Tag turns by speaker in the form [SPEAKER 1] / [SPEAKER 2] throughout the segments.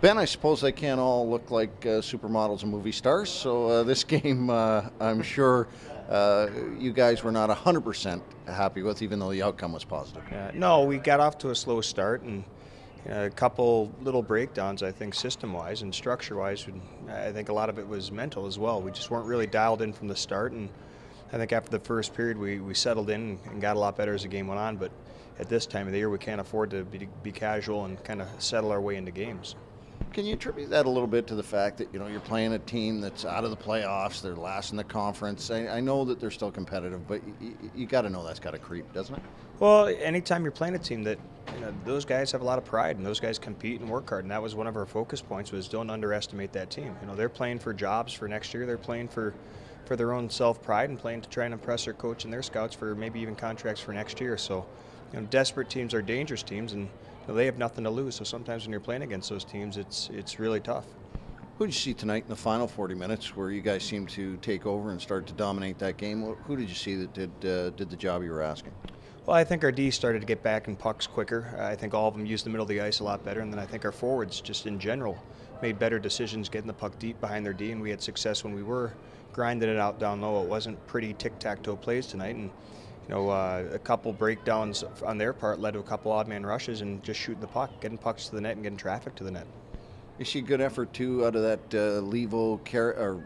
[SPEAKER 1] Ben, I suppose they can't all look like supermodels and movie stars, so this game, I'm sure you guys were not 100% happy with, even though the outcome was positive.
[SPEAKER 2] No, we got off to a slow start and a couple little breakdowns, I think, system-wise and structure-wise. I think a lot of it was mental as well. We just weren't really dialed in from the start, and I think after the first period we settled in and got a lot better as the game went on, but at this time of the year we can't afford to be casual and kind of settle our way into games.
[SPEAKER 1] Can you attribute that a little bit to the fact that you're playing a team that's out of the playoffs, they're last in the conference? I know that they're still competitive, but you got to know that's got to creep, doesn't it?
[SPEAKER 2] Well, anytime you're playing a team that those guys have a lot of pride and those guys compete and work hard, and that was one of our focus points, was don't underestimate that team. They're playing for jobs for next year. They're playing for their own self-pride and playing to try and impress their coach and their scouts for maybe even contracts for next year. So, desperate teams are dangerous teams, and they have nothing to lose. So sometimes when you're playing against those teams, it's really tough.
[SPEAKER 1] Who did you see tonight in the final 40 minutes where you guys seemed to take over and start to dominate that game? Who did you see that did the job you were asking?
[SPEAKER 2] Well, I think our D started to get back in pucks quicker. I think all of them used the middle of the ice a lot better, and then I think our forwards just in general made better decisions getting the puck deep behind their D, and we had success when we were grinding it out down low. It wasn't pretty tic-tac-toe plays tonight, and a couple breakdowns on their part led to a couple odd man rushes and just shooting the puck, getting pucks to the net and getting traffic to the net.
[SPEAKER 1] You see good effort too out of that Levo,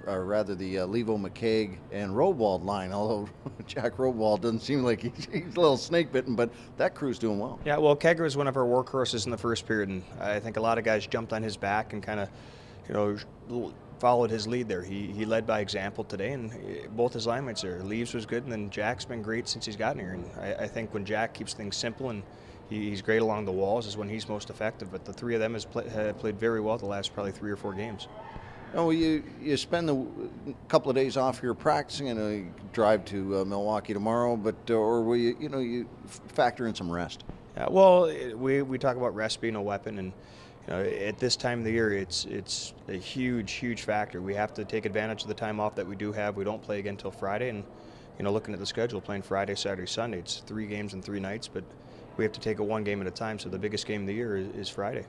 [SPEAKER 1] or rather the Levo, McCaig, and Rodwald line. Although Jack Rodwald doesn't seem like he's a little snake bitten, but that crew's doing well.
[SPEAKER 2] Yeah, well, Kegger was one of our workhorses in the first period, and I think a lot of guys jumped on his back and kind of, followed his lead there. He led by example today, and both his line mates there. Leaves was good, and then Jack's been great since he's gotten here. And I think when Jack keeps things simple and he's great along the walls is when he's most effective. But the three of them have played very well the last probably 3 or 4 games.
[SPEAKER 1] Oh, you spend a couple of days off here practicing, and you drive to Milwaukee tomorrow. But or will you factor in some rest?
[SPEAKER 2] Yeah, well, we talk about rest being a weapon, and at this time of the year, it's a huge factor. We have to take advantage of the time off that we do have. We don't play again until Friday, and looking at the schedule, playing Friday, Saturday, Sunday, it's 3 games in 3 nights, but we have to take it one game at a time. So the biggest game of the year is Friday.